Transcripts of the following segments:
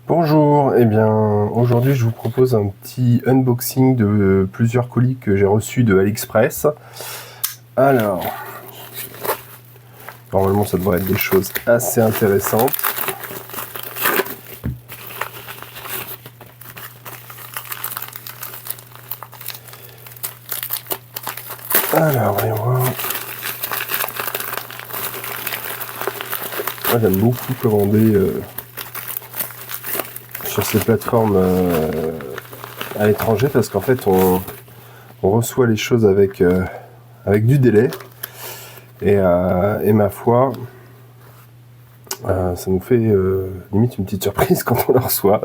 Bonjour, eh bien aujourd'hui je vous propose un petit unboxing de plusieurs colis que j'ai reçus de AliExpress. Alors, normalement ça devrait être des choses assez intéressantes. Alors, voyons voir. Moi j'aime beaucoup commander sur ces plateformes à l'étranger parce qu'en fait on reçoit les choses avec du délai et ma foi ça nous fait limite une petite surprise quand on la reçoit.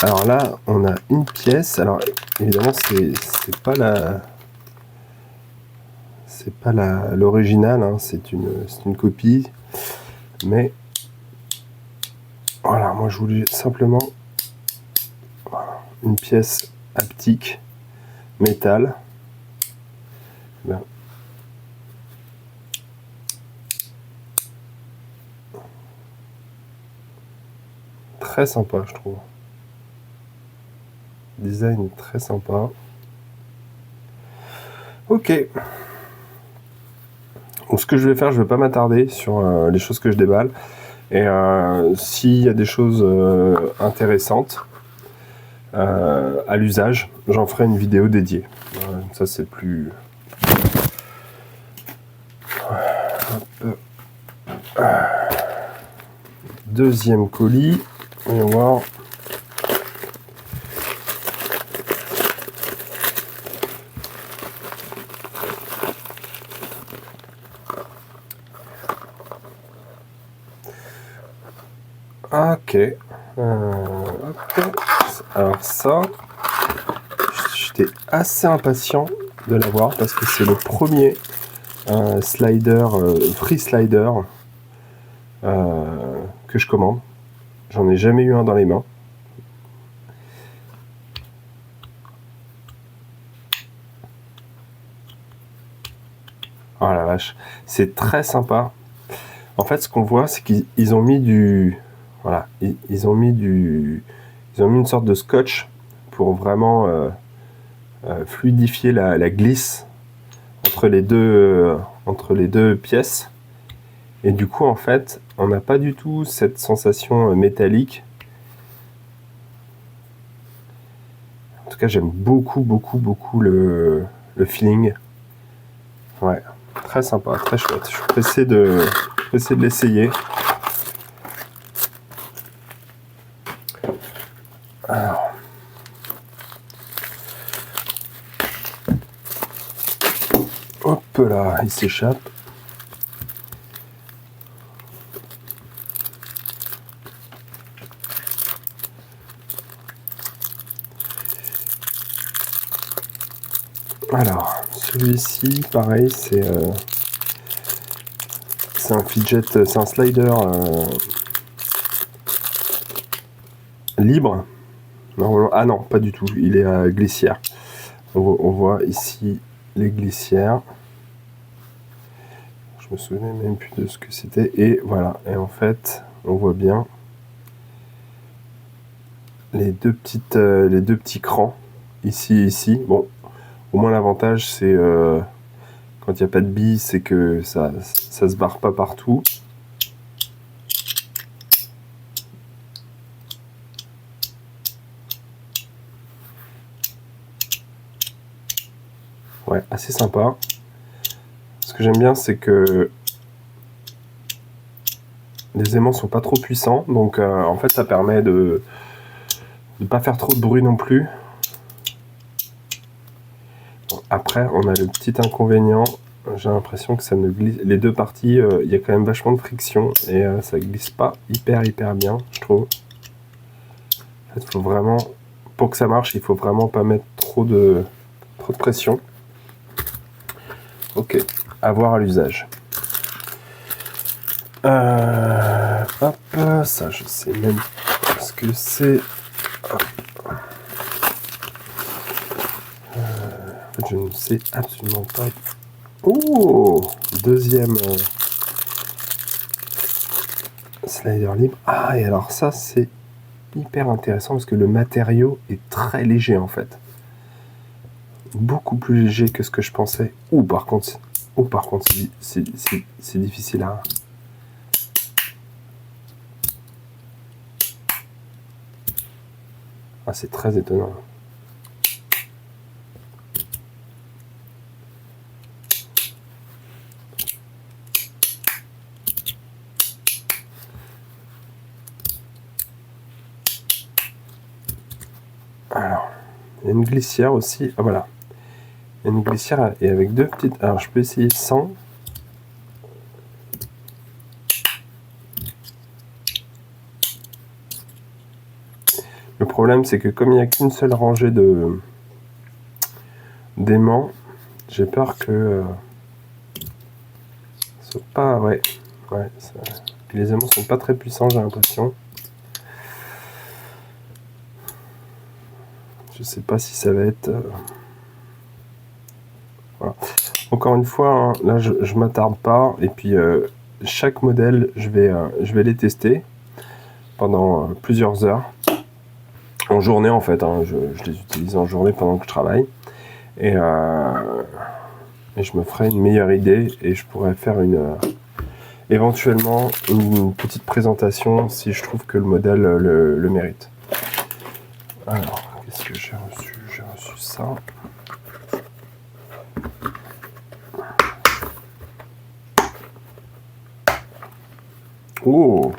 Alors là on a une pièce, alors évidemment c'est pas l'original, hein, c'est une copie, mais voilà, moi je voulais simplement une pièce haptique métal. Bien. Très sympa, je trouve. Design très sympa. Ok. Donc ce que je vais faire, je vais pas m'attarder sur les choses que je déballe. Et s'il y a des choses intéressantes à l'usage, j'en ferai une vidéo dédiée. Ça c'est plus... Deuxième colis. Voyons voir. Ok. Alors ça, j'étais assez impatient de l'avoir parce que c'est le premier slider, free slider que je commande. J'en ai jamais eu un dans les mains. Oh la vache, c'est très sympa. En fait, ce qu'on voit, c'est qu'ils ont mis du... Voilà, ils ont mis une sorte de scotch pour vraiment fluidifier la glisse entre les deux pièces. Et du coup, en fait, on n'a pas du tout cette sensation métallique. En tout cas, j'aime beaucoup le feeling. Ouais, très sympa, très chouette. Je suis pressé de l'essayer. Alors. Hop là, il s'échappe. Alors, celui-ci, pareil, c'est un fidget, c'est un slider libre. Non, ah non, pas du tout, il est à glissière. On voit ici les glissières. Je me souvenais même plus de ce que c'était. Et voilà, et en fait, on voit bien les deux petits crans, ici et ici. Bon, au moins l'avantage, c'est quand il n'y a pas de billes, c'est que ça se barre pas partout. Ouais, assez sympa. Ce que j'aime bien, c'est que les aimants sont pas trop puissants, donc en fait ça permet de ne pas faire trop de bruit non plus. Bon, après, on a le petit inconvénient, j'ai l'impression que ça ne glisse. Les deux parties, il y a quand même vachement de friction et ça glisse pas hyper bien, je trouve. En fait, faut vraiment, pour que ça marche, il faut vraiment pas mettre trop de pression. Ok, à voir à l'usage. Hop, ça je sais même pas ce que c'est. En fait, je ne sais absolument pas. Oh, deuxième slider libre. Ah, et alors ça c'est hyper intéressant parce que le matériau est très léger en fait. Beaucoup plus léger que ce que je pensais. Par contre, c'est difficile à... Ah, c'est très étonnant. Alors, il y a une glissière aussi. Ah voilà. Il y a une glissière et avec deux petites... Alors, je peux essayer sans. Le problème, c'est que comme il n'y a qu'une seule rangée d'aimants, j'ai peur que ce soit pas... Ouais, puis les aimants sont pas très puissants, j'ai l'impression. Je sais pas si ça va être... Voilà. Encore une fois, hein, là je m'attarde pas, et puis chaque modèle, je vais les tester pendant plusieurs heures. En journée en fait, hein, je les utilise en journée pendant que je travaille. Et je me ferai une meilleure idée et je pourrais faire éventuellement une petite présentation si je trouve que le modèle le mérite. Alors, qu'est-ce que j'ai reçu? J'ai reçu ça. Oh!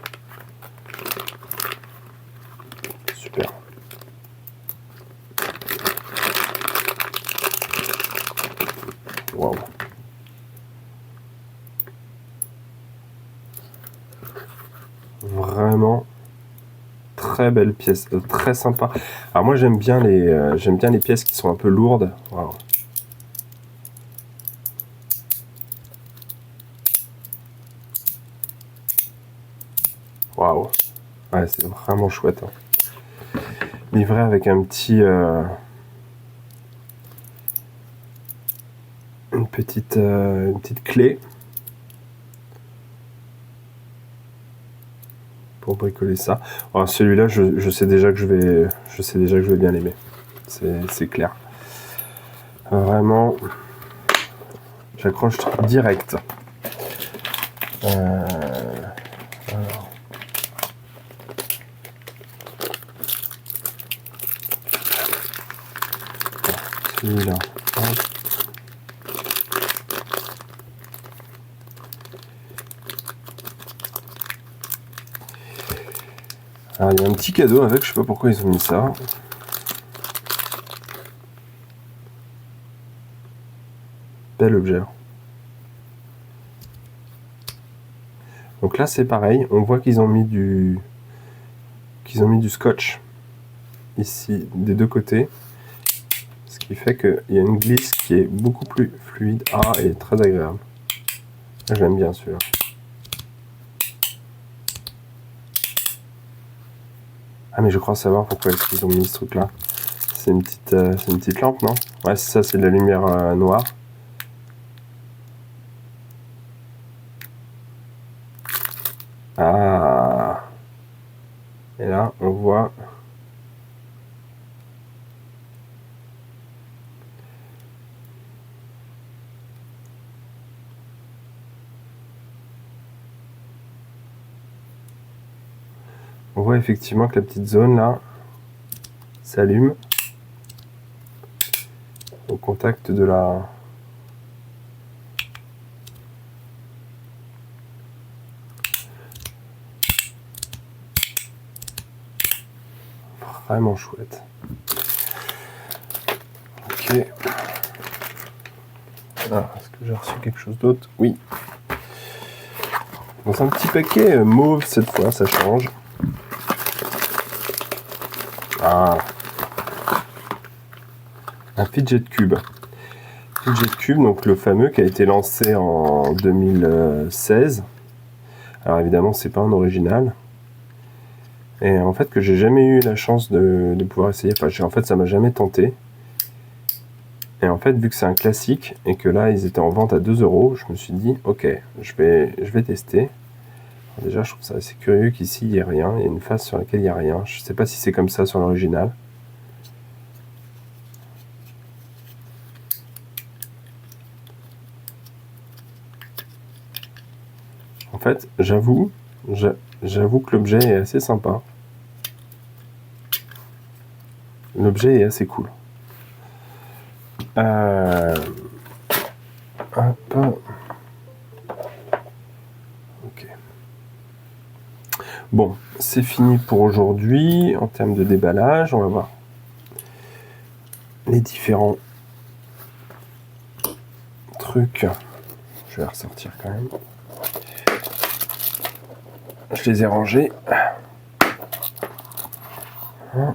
Super. Waouh. Vraiment très belle pièce, très sympa. Alors moi j'aime bien les pièces qui sont un peu lourdes. Waouh. Waouh. Ouais, c'est vraiment chouette. Hein. Livré avec un petit une petite clé pour bricoler ça. Alors, celui-là, je sais déjà que je vais bien l'aimer. C'est clair. Vraiment, j'accroche direct. Alors. Celui-là. Alors, il y a un petit cadeau avec, je sais pas pourquoi ils ont mis ça. Bel objet. Donc là c'est pareil, on voit qu'ils ont mis du scotch ici des deux côtés, ce qui fait qu'il y a une glisse qui est beaucoup plus fluide et très agréable. J'aime bien celui-là. Ah mais je crois savoir pourquoi est-ce qu'ils ont mis ce truc là. C'est une petite lampe, non? Ouais, c'est ça, c'est de la lumière noire. Ah. Et là, on voit... On voit effectivement que la petite zone là s'allume au contact de la... Vraiment chouette. Ok. Ah, est-ce que j'ai reçu quelque chose d'autre? Oui. Dans un petit paquet mauve cette fois, ça change. Ah. Un fidget cube. Fidget cube, donc le fameux qui a été lancé en 2016. Alors évidemment, c'est pas un original. Et en fait, que j'ai jamais eu la chance de pouvoir essayer. Enfin, en fait, ça m'a jamais tenté. Et en fait, vu que c'est un classique et que là, ils étaient en vente à 2 €, je me suis dit, ok, je vais tester. Déjà, je trouve ça assez curieux qu'ici, il n'y ait rien. Il y a une face sur laquelle il n'y a rien. Je ne sais pas si c'est comme ça sur l'original. En fait, j'avoue que l'objet est assez sympa. L'objet est assez cool. Hop. Ok. Bon, c'est fini pour aujourd'hui. En termes de déballage, on va voir les différents trucs. Je vais les ressortir quand même. Je les ai rangés. Un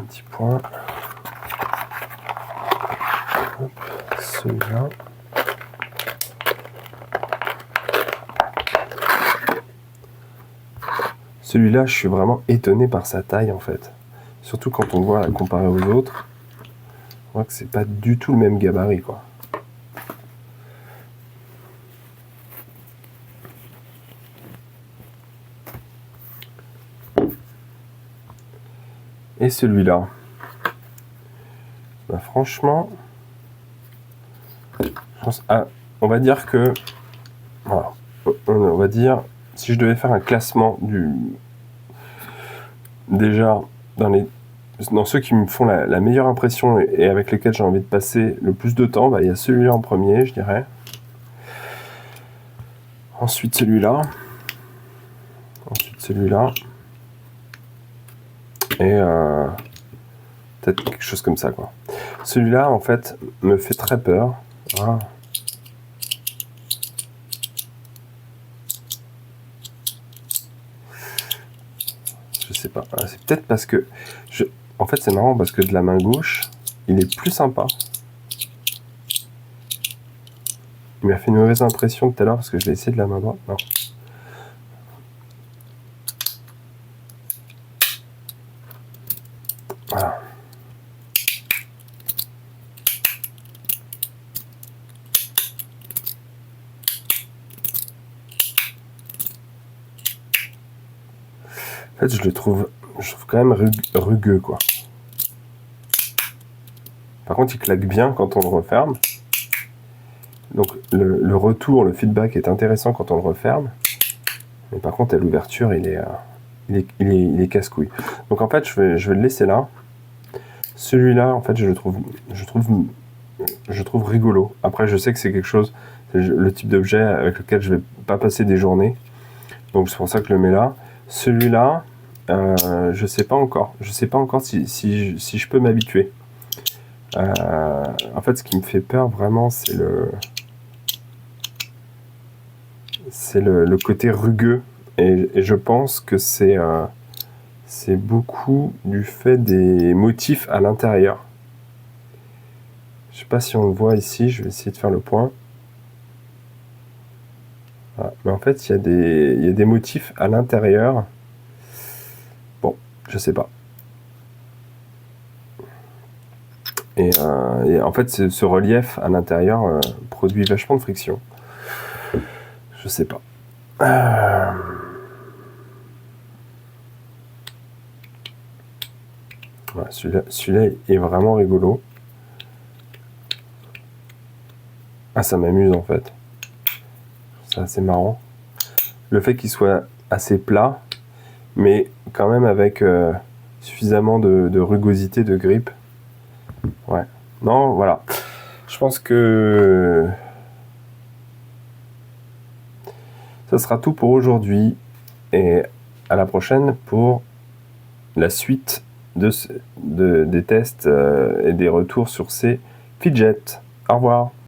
petit point. Hop, celui-là. Celui-là, je suis vraiment étonné par sa taille en fait. Surtout quand on voit la comparer aux autres. On voit que c'est pas du tout le même gabarit quoi. Et celui-là, bah franchement, on va dire que, voilà, on va dire, si je devais faire un classement déjà dans ceux qui me font la meilleure impression et avec lesquels j'ai envie de passer le plus de temps, bah, il y a celui-là en premier, je dirais. Ensuite celui-là. Ensuite celui-là. Et peut-être quelque chose comme ça quoi. Celui-là en fait me fait très peur. Voilà. Je sais pas. C'est peut-être parce que en fait c'est marrant parce que de la main gauche il est plus sympa. Il m'a fait une mauvaise impression tout à l'heure parce que je l'ai essayé de la main droite. Non. Voilà. En fait, je trouve quand même rugueux, quoi. Par contre, il claque bien quand on le referme. Donc, le retour, le feedback est intéressant quand on le referme. Mais par contre, à l'ouverture, il est casse-couille. Donc, en fait, je vais le laisser là. Celui-là, en fait, je trouve rigolo. Après, je sais que c'est quelque chose, c'est le type d'objet avec lequel je vais pas passer des journées. Donc, c'est pour ça que je le mets là. Celui-là, je sais pas encore. Je sais pas encore si je peux m'habituer. En fait, ce qui me fait peur vraiment, c'est le côté rugueux. Et je pense que c'est beaucoup du fait des motifs à l'intérieur. Je sais pas si on le voit ici, je vais essayer de faire le point. Voilà. Mais en fait, il y a des motifs à l'intérieur. Bon, je sais pas. Et en fait, ce relief à l'intérieur produit vachement de friction. Je sais pas. Voilà, celui-là est vraiment rigolo. Ah, ça m'amuse en fait. C'est assez marrant. Le fait qu'il soit assez plat, mais quand même avec suffisamment de rugosité, de grippe. Ouais. Non, voilà. Je pense que ça sera tout pour aujourd'hui. Et à la prochaine pour la suite des tests et des retours sur ces fidgets. Au revoir.